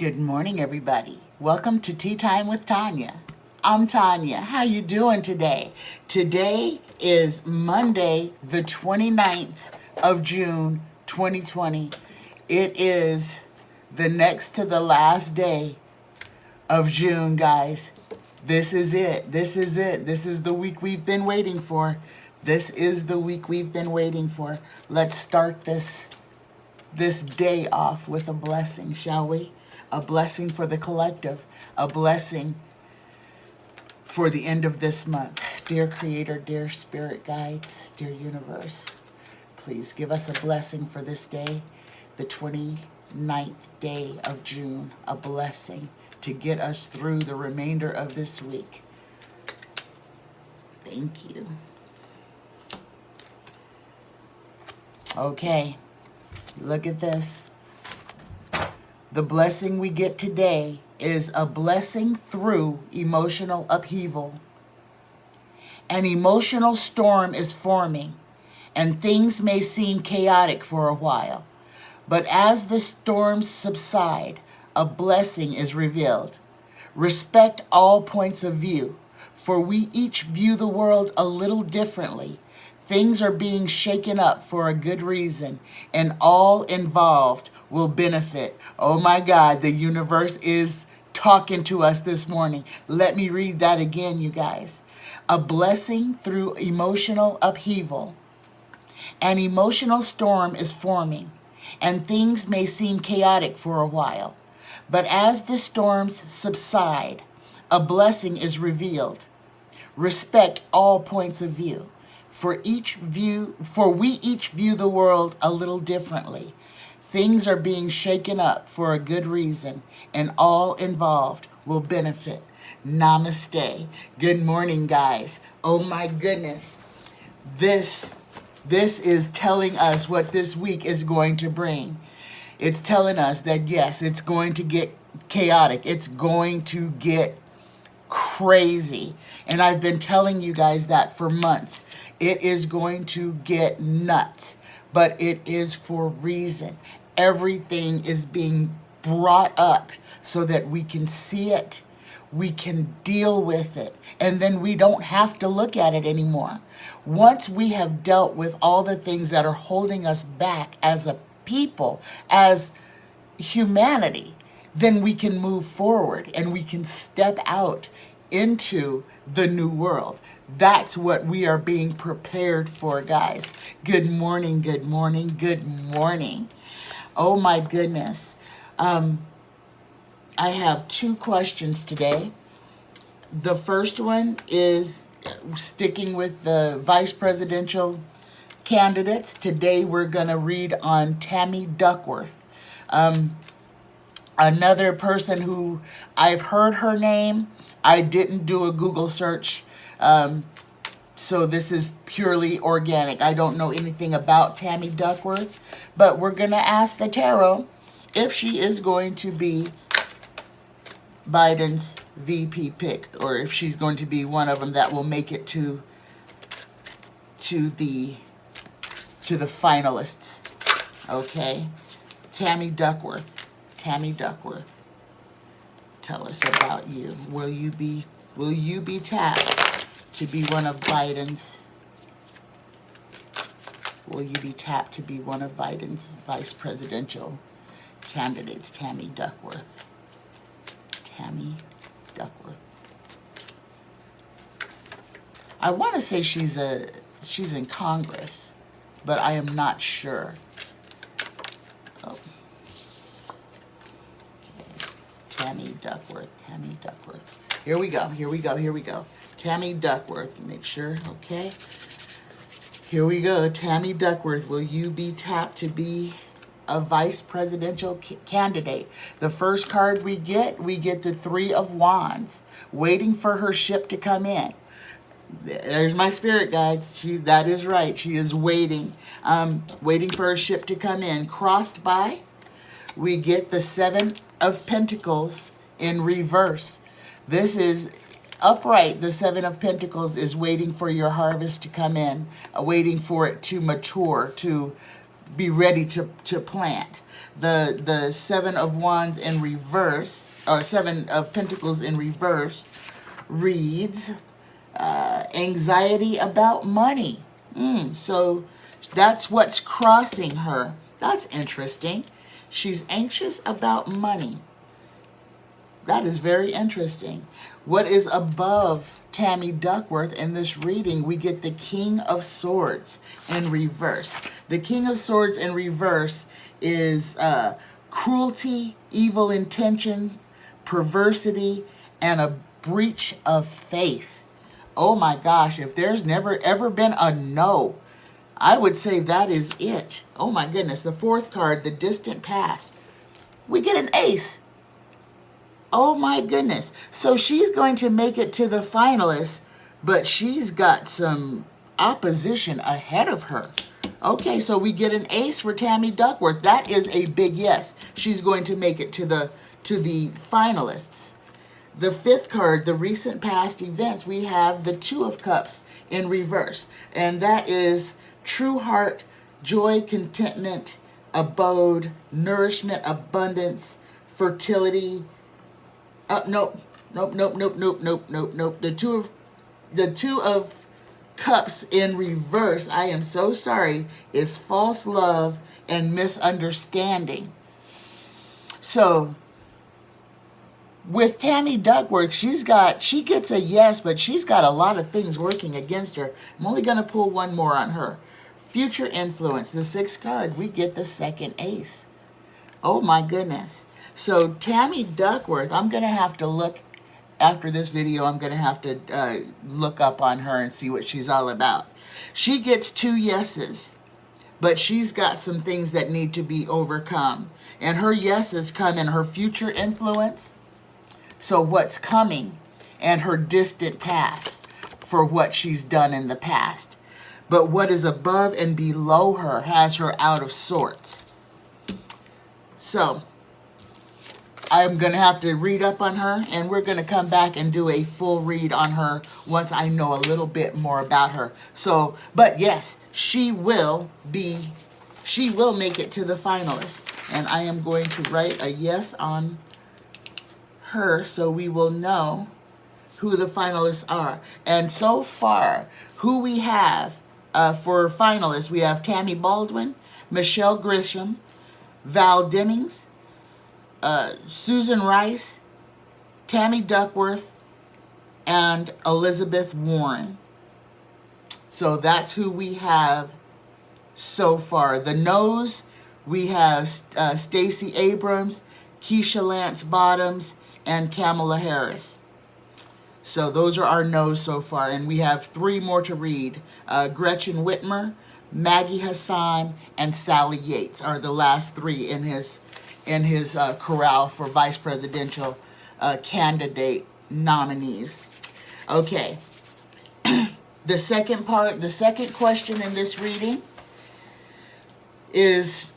Good morning, everybody. Welcome to Tea Time with Tanya. I'm Tanya. How you doing today? Today is Monday, the 29th of June, 2020. It is the next to the last day of June, guys. This is it. This is it. This is the week we've been waiting for. This is the week we've been waiting for. Let's start this day off with a blessing, shall we? A blessing for the collective, a blessing for the end of this month. Dear Creator, dear Spirit Guides, dear Universe, please give us a blessing for this day, the 29th day of June, a blessing to get us through the remainder of this week. Thank you. Okay, look at this. The blessing we get today is a blessing through emotional upheaval. An emotional storm is forming, and things may seem chaotic for a while. But as the storms subside, a blessing is revealed. Respect all points of view, for we each view the world a little differently. Things are being shaken up for a good reason, and all involved will benefit. Oh my God, the universe is talking to us this morning. Let me read that again, you guys. A blessing through emotional upheaval. An emotional storm is forming, and things may seem chaotic for a while. But as the storms subside, a blessing is revealed. Respect all points of view. For we each view the world a little differently. Things are being shaken up for a good reason, and all involved will benefit. Namaste. Good morning, guys. Oh my goodness. This is telling us what this week is going to bring. It's telling us that yes, it's going to get chaotic. It's going to get crazy. And I've been telling you guys that for months. It is going to get nuts, but it is for reason. Everything is being brought up so that we can see it, we can deal with it, and then we don't have to look at it anymore. Once we have dealt with all the things that are holding us back as a people, as humanity, then we can move forward and we can step out into the new world. That's what we are being prepared for, guys. Good morning, good morning, good morning. Oh my goodness. I have two questions today. The first one is sticking with the vice presidential candidates. Today we're going to read on Tammy Duckworth. Another person who I've heard her name. I didn't do a Google search, so this is purely organic. I don't know anything about Tammy Duckworth, but we're going to ask the tarot if she is going to be Biden's VP pick, or if she's going to be one of them that will make it to the finalists. Okay, Tammy Duckworth. Tammy Duckworth. Tell us about you. Will you be tapped to be one of Biden's? Will you be tapped to be one of Biden's vice presidential candidates? Tammy Duckworth. Tammy Duckworth. I want to say she's in Congress, but I am not sure. Oh. Tammy Duckworth, Tammy Duckworth. Here we go, here we go, here we go. Tammy Duckworth, make sure, okay. Here we go, Tammy Duckworth. Will you be tapped to be a vice presidential candidate? The first card we get the Three of Wands, waiting for her ship to come in. There's my spirit guides. That is right, she is waiting. Waiting for her ship to come in. Crossed by, we get the Seven of Pentacles in reverse. This is upright. The Seven of Pentacles is waiting for your harvest to come in, waiting for it to mature, to be ready to plant. The Seven of Wands in reverse, or Seven of Pentacles in reverse, reads anxiety about money. So that's what's crossing her. That's interesting. She's anxious about money. That is very interesting. What is above Tammy Duckworth in this reading? We get the King of Swords in reverse. The King of Swords in reverse is cruelty, evil intentions, perversity, and a breach of faith. Oh my gosh, if there's never ever been a no, I would say that is it. Oh my goodness, the fourth card, the distant past. We get an ace. Oh my goodness. So she's going to make it to the finalists, but she's got some opposition ahead of her. Okay, so we get an ace for Tammy Duckworth. That is a big yes. She's going to make it to the finalists. The fifth card, the recent past events, we have the Two of Cups in reverse. And that is true heart, joy, contentment, abode, nourishment, abundance, fertility. Nope. The two of Cups in reverse, I am so sorry, is false love and misunderstanding. So with Tammy Duckworth, she gets a yes, but she's got a lot of things working against her. I'm only going to pull one more on her. Future influence, the sixth card, we get the second ace. Oh my goodness. So Tammy Duckworth, I'm going to have to look, after this video, I'm going to have to look up on her and see what she's all about. She gets 2 yeses, but she's got some things that need to be overcome. And her yeses come in her future influence, so what's coming, and her distant past for what she's done in the past. But what is above and below her has her out of sorts. So I'm going to have to read up on her, and we're going to come back and do a full read on her once I know a little bit more about her. So, but yes, she will make it to the finalists. And I am going to write a yes on her so we will know who the finalists are. And so far, who we have for finalists, we have Tammy Baldwin, Michelle Grisham, Val Dennings, Susan Rice, Tammy Duckworth, and Elizabeth Warren. So that's who we have so far. The no's, we have Stacey Abrams, Keisha Lance Bottoms, and Kamala Harris. So those are our no's so far, and we have 3 more to read. Gretchen Whitmer, Maggie Hassan, and Sally Yates are the last 3 in his corral for vice presidential candidate nominees. Okay. The second question in this reading is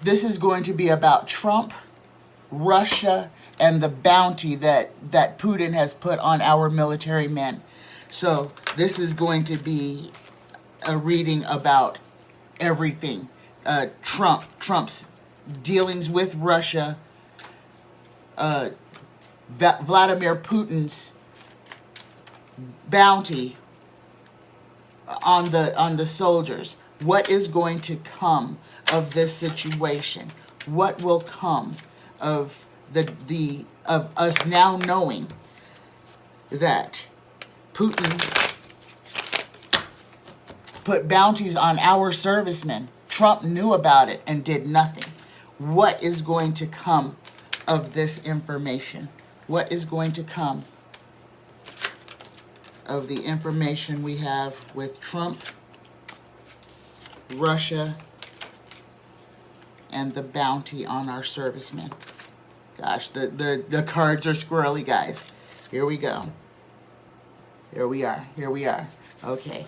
this is going to be about Trump, Russia, and the bounty that Putin has put on our military men. So this is going to be a reading about everything. Trump's dealings with Russia, Vladimir Putin's bounty on the soldiers. What is going to come of this situation? What will come of of us now knowing that Putin put bounties on our servicemen? Trump knew about it and did nothing. What is going to come of this information? What is going to come of the information we have with Trump, Russia, and the bounty on our servicemen? Gosh, the cards are squirrely, guys. Here we go. Here we are. Okay.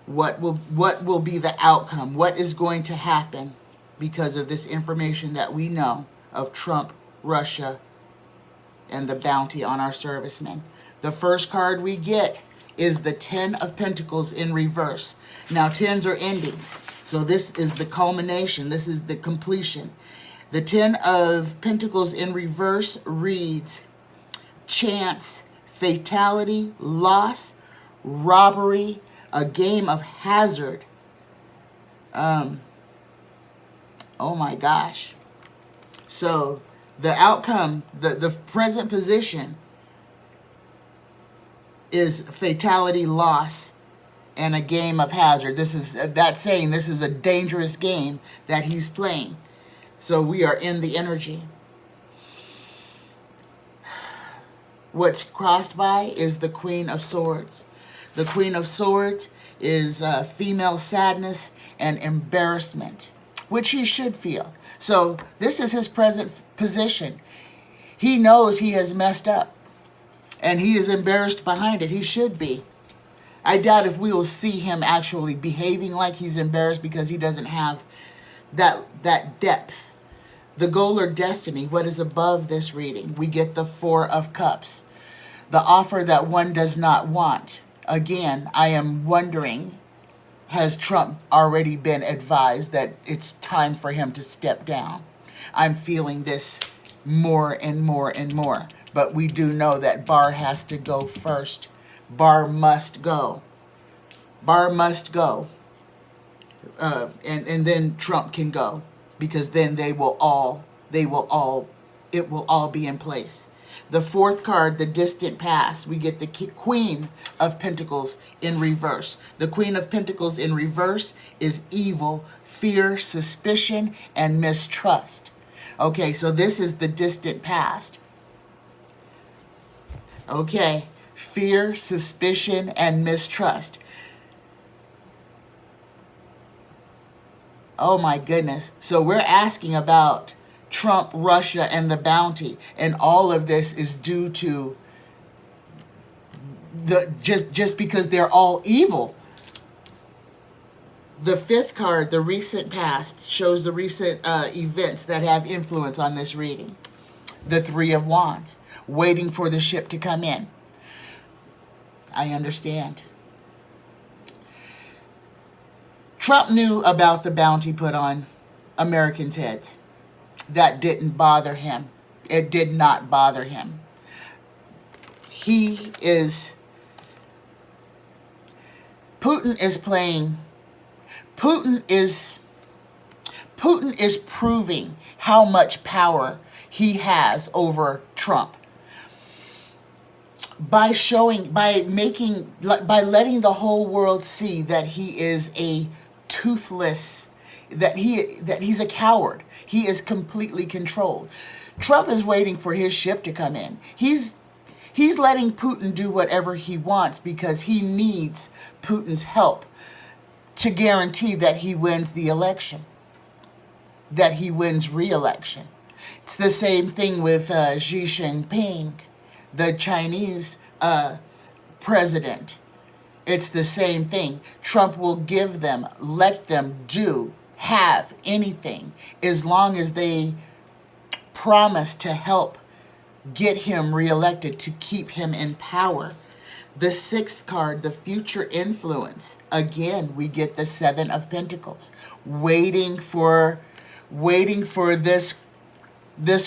What will be the outcome? What is going to happen because of this information that we know of Trump, Russia, and the bounty on our servicemen? The first card we get is the 10 of Pentacles in reverse. Now, 10s are endings. So this is the culmination. This is the completion. The 10 of Pentacles in reverse reads chance, fatality, loss, robbery, a game of hazard. Oh my gosh. So the outcome, the present position is fatality, loss, and a game of hazard. This is that saying this is a dangerous game that he's playing. So we are in the energy. What's crossed by is the Queen of Swords. The Queen of Swords is female sadness and embarrassment, which he should feel. So this is his present position. He knows he has messed up, and he is embarrassed behind it. He should be. I doubt if we will see him actually behaving like he's embarrassed because he doesn't have that depth. The goal or destiny, what is above this reading? We get the 4 of Cups. The offer that one does not want. Again, I am wondering, has Trump already been advised that it's time for him to step down? I'm feeling this more and more and more. But we do know that Barr has to go first. Barr must go. Barr must go. And then Trump can go. Because then it will all be in place. The 4th card, the distant past, we get the Queen of Pentacles in reverse. The Queen of Pentacles in reverse is evil, fear, suspicion, and mistrust. Okay, so this is the distant past. Okay, fear, suspicion, and mistrust. Oh my goodness. So we're asking about Trump, Russia, and the bounty. And all of this is due to just because they're all evil. The 5th card, the recent past, shows the recent events that have influence on this reading. The 3 of Wands, waiting for the ship to come in. I understand. Trump knew about the bounty put on Americans' heads. That didn't bother him. It did not bother him. Putin is proving how much power he has over Trump. By letting the whole world see that he is a toothless, that he's a coward. He is completely controlled. Trump is waiting for his ship to come in. He's letting Putin do whatever he wants because he needs Putin's help to guarantee that he wins the election, that he wins re-election. It's the same thing with Xi Jinping, the Chinese president. It's the same thing. Trump will give them, let them have anything as long as they promise to help get him reelected, to keep him in power. The 6th card, the future influence. Again, we get the 7 of Pentacles. Waiting for this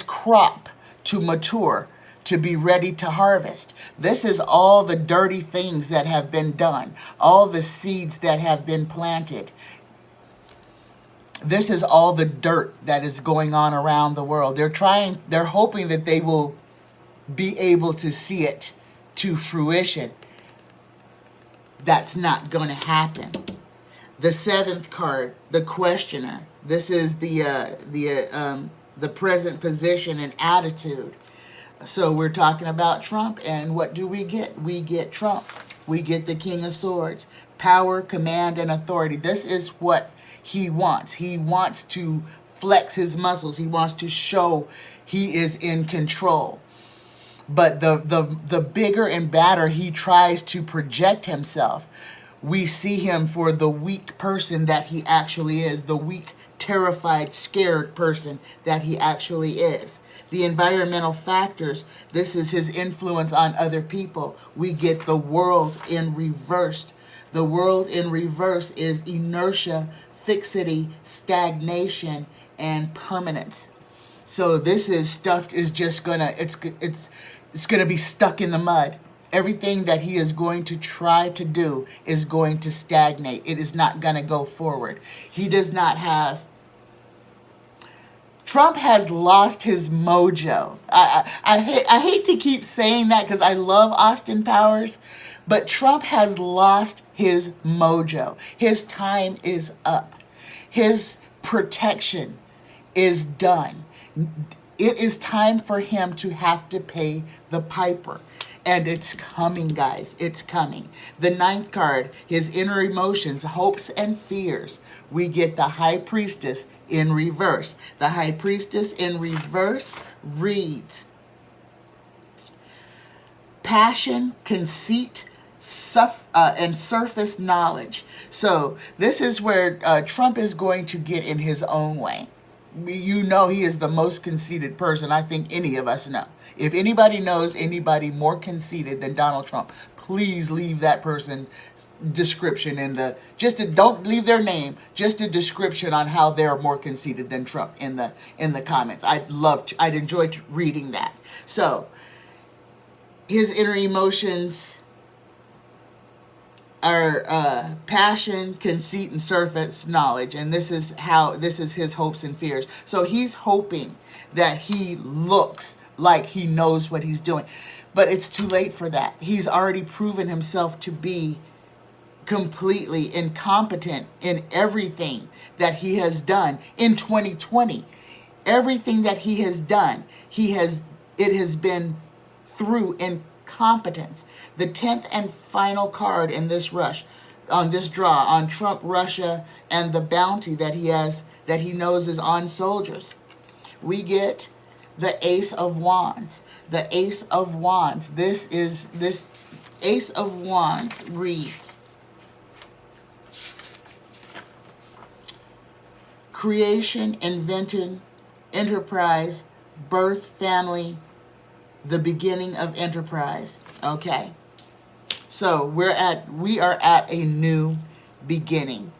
crop to mature, to be ready to harvest. This is all the dirty things that have been done, all the seeds that have been planted. This is all the dirt that is going on around the world. They're hoping that they will be able to see it to fruition. That's not going to happen. The 7th card, the questioner. This is the present position and attitude. So we're talking about Trump, and what do we get? We get Trump. We get the King of Swords. Power, command, and authority. This is what he wants. He wants to flex his muscles. He wants to show he is in control. But the bigger and badder he tries to project himself, we see him for the weak person that he actually is, the weak, terrified, scared person that he actually is. The environmental factors, this is his influence on other people. We get the world in reverse. The world in reverse is inertia, fixity, stagnation, and permanence. So this is stuff is just gonna, it's gonna be stuck in the mud. Everything that he is going to try to do is going to stagnate. It is not gonna go forward. He does not have, Trump has lost his mojo. I hate to keep saying that because I love Austin Powers, but Trump has lost his mojo. His time is up. His protection is done. It is time for him to have to pay the piper. And it's coming, guys. It's coming. The ninth card, his inner emotions, hopes, and fears. We get the High Priestess in reverse. The High Priestess in reverse reads passion, conceit, and surface knowledge. So this is where Trump is going to get in his own way. You know he is the most conceited person I think any of us know. If anybody knows anybody more conceited than Donald Trump, please leave that person description in the, don't leave their name, just a description on how they're more conceited than Trump in the comments. I'd enjoy reading that. So his inner emotions are passion, conceit, and surface knowledge. And this is his hopes and fears. So he's hoping that he looks like he knows what he's doing. But it's too late for that. He's already proven himself to be completely incompetent in everything that he has done in 2020. Everything that he has done, it has been through incompetence. The 10th and final card in this draw on Trump, Russia, and the bounty that he knows is on soldiers. We get the Ace of Wands. The Ace of Wands. This Ace of Wands reads creation, invention, enterprise, birth, family, the beginning of enterprise. Okay. So we are at a new beginning.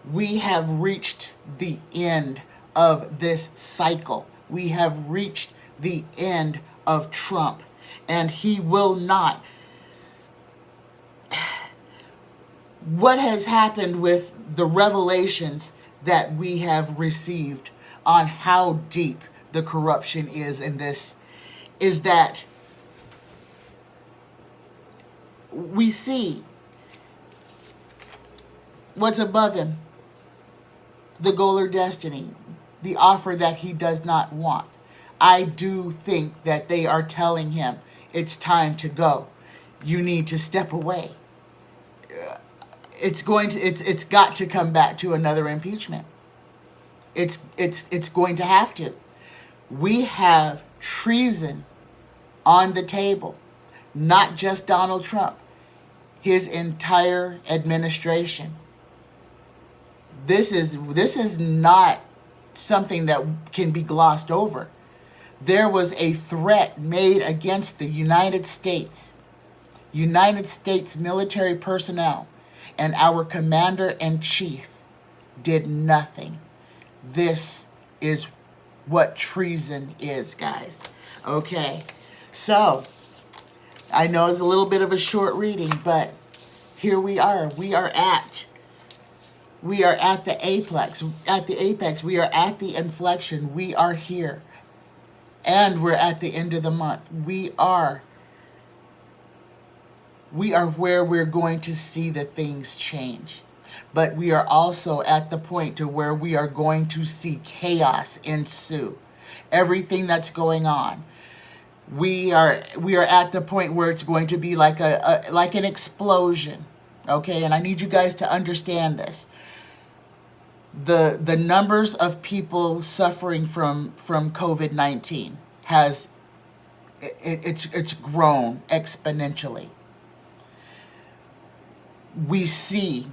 We have reached the end of this cycle. We have reached the end of Trump, and he will not. What has happened with the revelations that we have received on how deep the corruption is in this is that we see what's above him, the goal or destiny, the offer that he does not want. I do think that they are telling him it's time to go. You need to step away. It's got to come back to another impeachment. It's going to have to. We have treason on the table. Not just Donald Trump, his entire administration. This is not something that can be glossed over. There was a threat made against the United States military personnel, and our commander-in-chief did nothing. This is what treason is, guys. Okay, so I know it's a little bit of a short reading, but here we are. We are at the apex. We are at the inflection. We are here. And we're at the end of the month. We are where we're going to see the things change. But we are also at the point to where we are going to see chaos ensue. Everything that's going on. We are at the point where it's going to be like an explosion. Okay, and I need you guys to understand this. The numbers of people suffering from COVID-19 it's grown exponentially. We see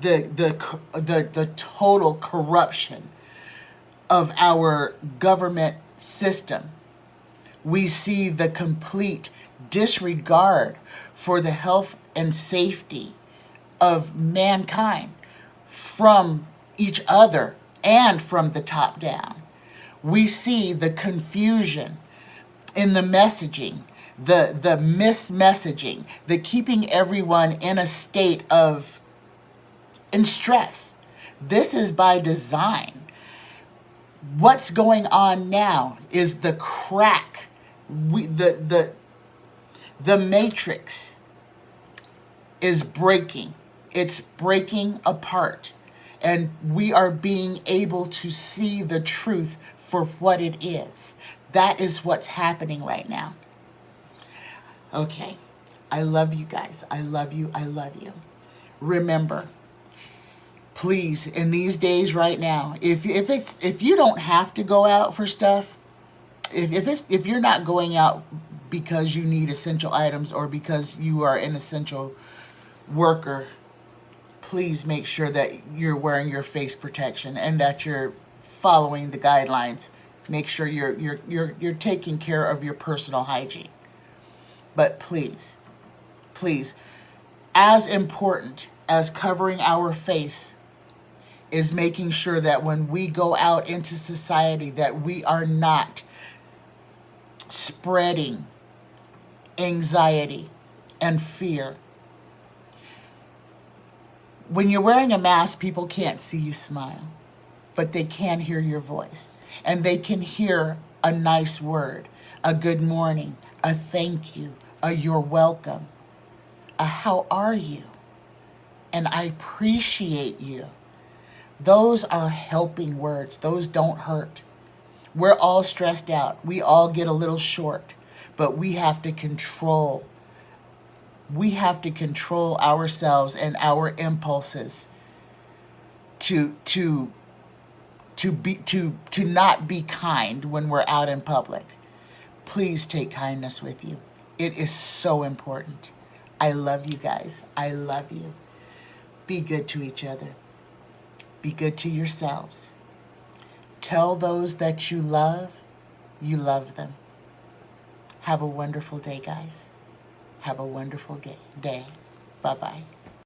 the total corruption of our government system. We see the complete disregard for the health and safety of mankind from each other and from the top down. We see the confusion in the messaging, the mismessaging, the keeping everyone in a state of in stress. This is by design. What's going on now is the crack. The matrix is breaking. It's breaking apart. And we are being able to see the truth for what it is. That is what's happening right now. Okay. I love you guys. I love you. I love you. Remember, please, in these days right now, if you don't have to go out for stuff, if you're not going out because you need essential items or because you are an essential worker, please make sure that you're wearing your face protection and that you're following the guidelines. Make sure you're taking care of your personal hygiene. But please, as important as covering our face is making sure that when we go out into society that we are not spreading anxiety and fear. When you're wearing a mask, people can't see you smile, but they can hear your voice. And they can hear a nice word, a good morning, a thank you, a you're welcome, a how are you, and I appreciate you. Those are helping words. Those don't hurt. We're all stressed out. We all get a little short, but we have to control. We have to control ourselves and our impulses to not be kind when we're out in public. Please take kindness with you. It is so important. I love you guys. I love you. Be good to each other. Be good to yourselves. Tell those that you love them. Have a wonderful day, guys. Have a wonderful day. Bye-bye.